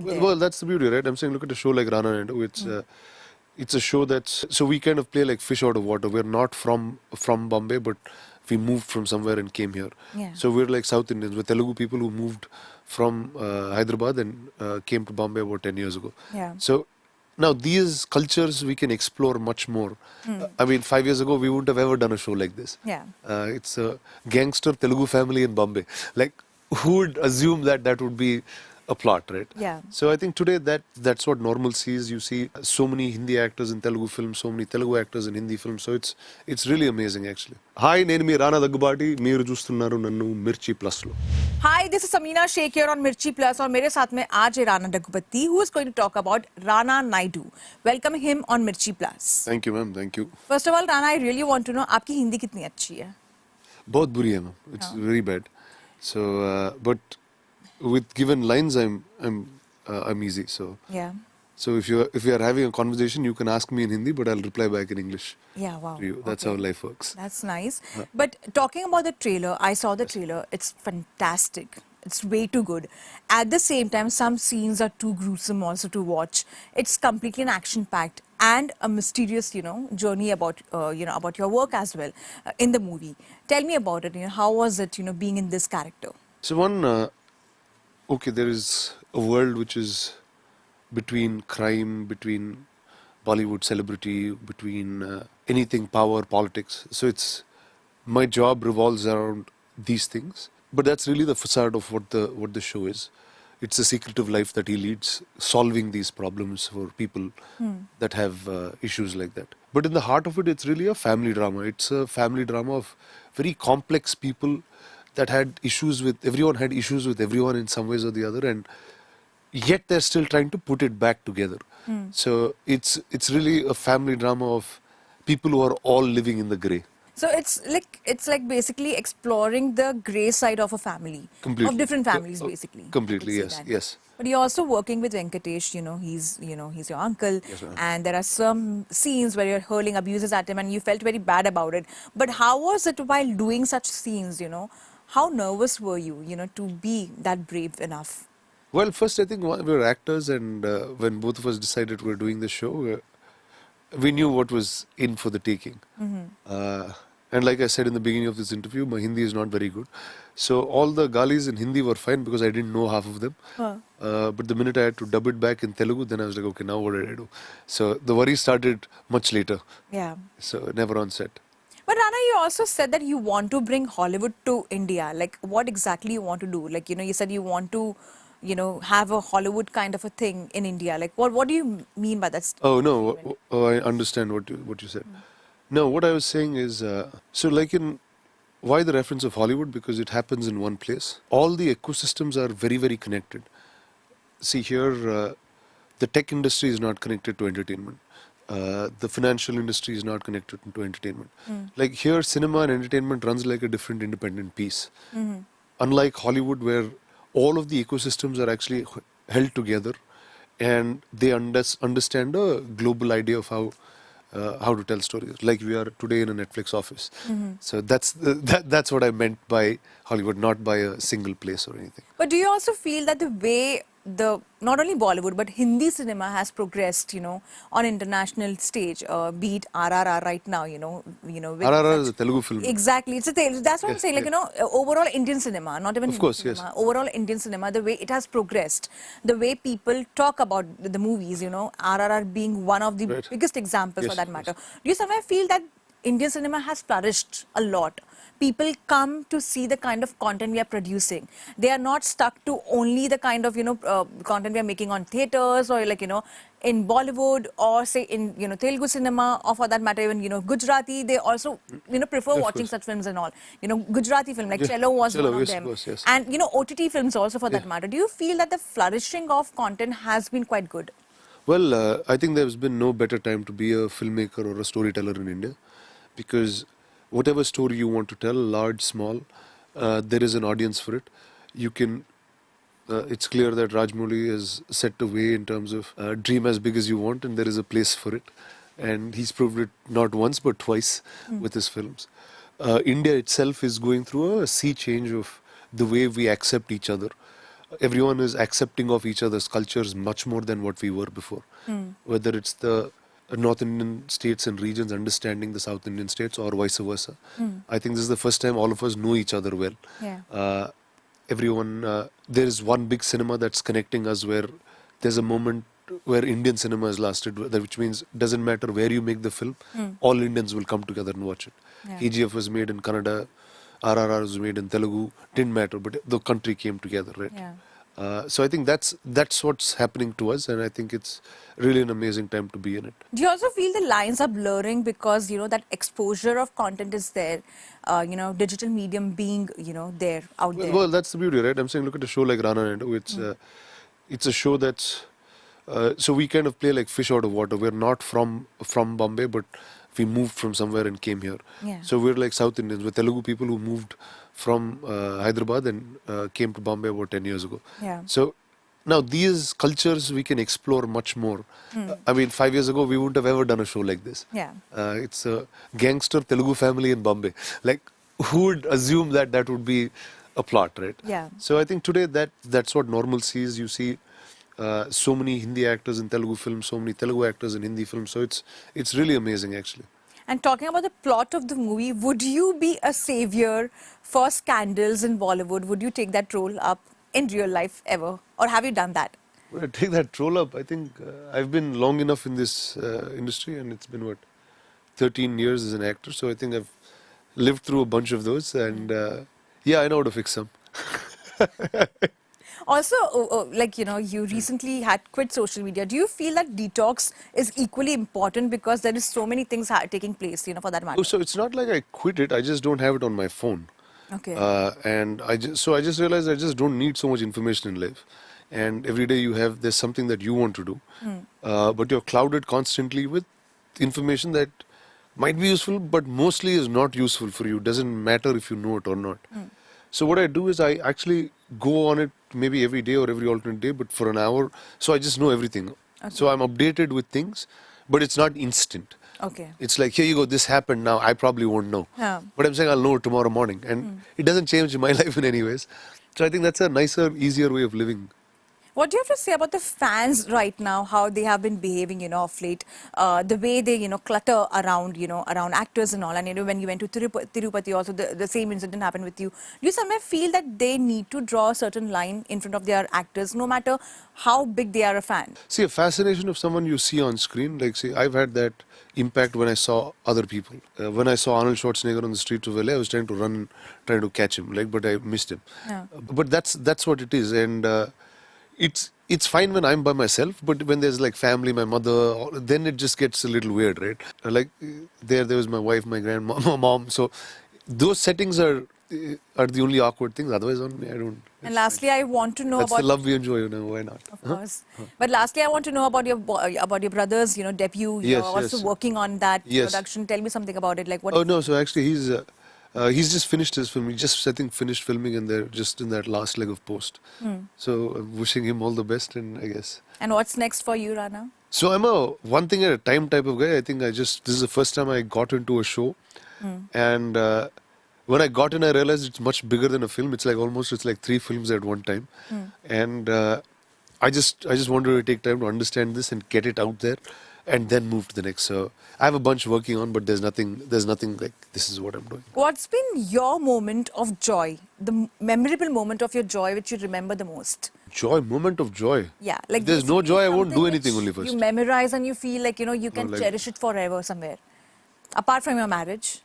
Well, that's the beauty, right? I'm saying, look at a show like Rana Naidu. It's a show that's so we kind of play like fish out of water. We're not from Bombay, but we moved from somewhere and came here. Yeah. So we're like South Indians. We're Telugu people who moved from Hyderabad and came to Bombay about 10 years ago. Yeah. So now these cultures we can explore much more. I mean, 5 years ago we wouldn't have ever done a show like this. Yeah. It's a gangster Telugu family in Bombay. Like, who would assume that that would be a plot, right? Yeah. So I think today that's what normalcy is. You see so many Hindi actors in Telugu films, so many Telugu actors in Hindi films. So it's really amazing actually. Hi, name me Rana Daggubati. Meer chustunnaru nannu Mirchi Plus lo. Hi, this is Samina Shaikh here on Mirchi Plus और मेरे साथ में आज है Rana Daggubati who is going to talk about Rana Naidu. Welcome him on Mirchi Plus. Thank you, ma'am. Thank you. First of all, Rana, I really want to know आपकी हिंदी कितनी अच्छी है? बहुत बुरी है, ma'am. It's very bad. So, but with given lines, I'm easy. So. Yeah. So if you are having a conversation, you can ask me in Hindi, but I'll reply back in English. Yeah, wow. To you. That's how life works. That's nice. But talking about the trailer, I saw the trailer. It's fantastic. It's way too good. At the same time, some scenes are too gruesome also to watch. It's completely an action-packed and a mysterious, journey about, about your work as well in the movie. Tell me about it. How was it, being in this character? So okay, there is a world which is between crime, between Bollywood celebrity, between anything power, politics. So my job revolves around these things. But that's really the facade of what the show is. It's a secretive life that he leads, solving these problems for people that have issues like that. But in the heart of it, it's really a family drama. It's a family drama of very complex people that had issues with everyone in some ways or the other, and yet they're still trying to put it back together. So it's really a family drama of people who are all living in the grey. So it's like basically exploring the grey side of a family, Completely. of different families, basically. Completely, I would say yes, that. yes. But you're also working with Venkatesh. He's your uncle, Yes, ma'am. and there are some scenes where you're hurling abuses at him, and you felt very bad about it. But how was it while doing such scenes? How nervous were you? To be that brave enough. Well, first I think we were actors, and when both of us decided we were doing the show, we knew what was in for the taking. And like I said in the beginning of this interview, my Hindi is not very good. So all the galis in Hindi were fine because I didn't know half of them. But the minute I had to dub it back in Telugu, then I was like, okay, now what did I do? So the worry started much later. Yeah. So never on set. But Rana, you also said that you want to bring Hollywood to India. Like, what exactly you want to do? Like, you said you want to, have a Hollywood kind of a thing in India. Like, what do you mean by that? Oh, no. I understand what you said. No, what I was saying is, so like why the reference of Hollywood? Because it happens in one place. All the ecosystems are very, very connected. See here, the tech industry is not connected to entertainment. The financial industry is not connected to entertainment. Like here, cinema and entertainment runs like a different independent piece. Unlike Hollywood, where all of the ecosystems are actually held together and they understand a global idea of how to tell stories. Like we are today in a Netflix office. So that's what I meant by Hollywood, not by a single place or anything. But do you also feel that the way not only Bollywood but Hindi cinema has progressed, on international stage, be it RRR right now, RRR is a Telugu film. Exactly, it's a Telugu. That's what I'm saying. Like overall Indian cinema, not even of course, Hindi cinema, yes. overall Indian cinema, the way it has progressed, the way people talk about the movies, RRR being one of the biggest examples for that matter. Do you somewhere feel that Indian cinema has flourished a lot? People come to see the kind of content we are producing. They are not stuck to only the kind of, content we are making on theaters or like, in Bollywood or say in, Telugu cinema or for that matter even, Gujarati. They also, prefer watching such films and all. Gujarati film like Cello was one of them. Course, yes. And, OTT films also for that matter. Do you feel that the flourishing of content has been quite good? Well, I think there's been no better time to be a filmmaker or a storyteller in India, because whatever story you want to tell, large, small, there is an audience for it. You can, it's clear that Rajmouli has set the way in terms of dream as big as you want, and there is a place for it. And he's proved it not once but twice with his films. India itself is going through a sea change of the way we accept each other. everyone is accepting of each other's cultures much more than what we were before. Whether it's the North Indian states and regions understanding the South Indian states or vice versa. I think this is the first time all of us know each other well. Yeah. Everyone, there is one big cinema that's connecting us where there's a moment where Indian cinema has lasted, which means doesn't matter where you make the film, all Indians will come together and watch it. Yeah. KGF was made in Kannada, RRR was made in Telugu, didn't matter, but the country came together, right? Yeah. So I think that's what's happening to us, and I think it's really an amazing time to be in it. Do you also feel the lines are blurring because, that exposure of content is there, digital medium being, there, out there? Well, that's the beauty, right? I'm saying, look at a show like Rana Naidu. It's a show that's so we kind of play like fish out of water. We're not from Bombay, but we moved from somewhere and came here. Yeah. So we're like South Indians. We're Telugu people who moved from Hyderabad and came to Bombay about 10 years ago. Yeah. So now these cultures we can explore much more. I mean, 5 years ago we wouldn't have ever done a show like this. Yeah. It's a gangster Telugu family in Bombay. Like, who would assume that that would be a plot, right? Yeah. So I think today that's what normalcy is. You see so many Hindi actors in Telugu films, so many Telugu actors in Hindi films. So it's really amazing, actually. And talking about the plot of the movie, would you be a savior for scandals in Bollywood? Would you take that role up in real life ever? Or have you done that? Would I take that role up? I think I've been long enough in this industry, and it's been 13 years as an actor. So I think I've lived through a bunch of those, and yeah, I know how to fix some. Also, you recently had quit social media. Do you feel that detox is equally important because there is so many things taking place, for that matter? Oh, so it's not like I quit it. I just don't have it on my phone. Okay. And I just realized I just don't need so much information in life. And every day there's something that you want to do, but you're clouded constantly with information that might be useful, but mostly is not useful for you. Doesn't matter if you know it or not. So what I do is I actually go on it maybe every day or every alternate day, but for an hour. So I just know everything. Okay. So I'm updated with things, but it's not instant. Okay. It's like, here you go, this happened now. I probably won't know. Yeah. But I'm saying I'll know tomorrow morning. And it doesn't change my life in any ways. So I think that's a nicer, easier way of living. What do you have to say about the fans right now, how they have been behaving, of late, the way they, clutter around, around actors and all. And, when you went to Tirupati also, the same incident happened with you. Do you somewhere feel that they need to draw a certain line in front of their actors, no matter how big they are a fan? See, a fascination of someone you see on screen, like, see, I've had that impact when I saw other people. When I saw Arnold Schwarzenegger on the streets of LA, I was trying to catch him, but I missed him. Yeah. But that's what it is. And it's fine when I'm by myself, but when there's like family, my mother, then it just gets a little weird, right? Like there was my wife, my grandma, my mom. So those settings are the only awkward things. Otherwise, on me, I don't. And lastly, I want to know that's about the love we enjoy. Why not? Of course. But lastly, I want to know about your brother's, debut. You're also working on that production. Tell me something about it. Like what? Oh no! So actually, he's just finished his film. He just, I think, finished filming, and they're just in that last leg of post. So I'm wishing him all the best, and I guess. And what's next for you, Rana? So I'm a one thing at a time type of guy. I think this is the first time I got into a show, and when I got in, I realized it's much bigger than a film. It's like 3 films at one time, and I just wanted to take time to understand this and get it out there, and then move to the next. So I have a bunch working on, but there's nothing like this is what I'm doing. What's been your moment of joy, the memorable moment of your joy which you remember the most? Moment of joy. Yeah, like if there's no joy, I won't do anything only first. You memorize and you feel like you can cherish it forever somewhere, apart from your marriage.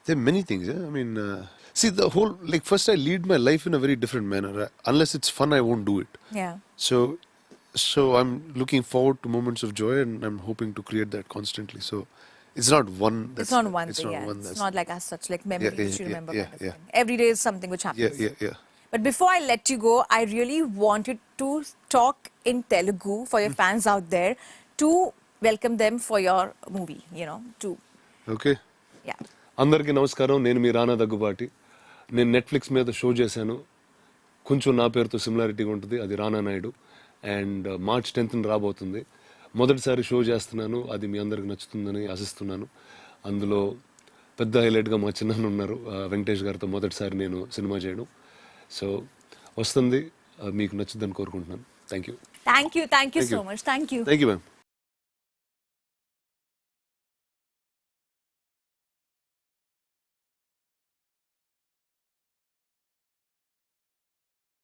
There are many things. I mean, see, the whole first I lead my life in a very different manner. Unless it's fun, I won't do it. Yeah. So I'm looking forward to moments of joy, and I'm hoping to create that constantly. So it's not one. It's not one thing. It's not like as such like memories which you remember. Every day is something which happens. Yeah. But before I let you go, I really want you to talk in Telugu for your fans out there to welcome them for your movie. Okay. Yeah. అందరికీ నమస్కారం. నేను మీ రానా దగ్గుబాటి. నేను Netflix మీద show చేశాను. కొంచెం నా పేరుతో సిమిలారిటీగా ఉంటుంది. అది రానా నాయుడు. అండ్ మార్చ్ 10th రాబోతుంది. మొదటిసారి షో చేస్తున్నాను. అది మీ అందరికి నచ్చుతుందని ఆశిస్తున్నాను. అందులో పెద్ద హైలైట్గా మా చిన్నాన్న ఉన్నారు. వెంకటేష్ గారితో మొదటిసారి నేను సినిమా చేయడం. సో వస్తుంది. మీకు నచ్చుదని కోరుకుంటున్నాను. Thank you. Thank you Thank so you. much. Thank you. Thank you, ma'am.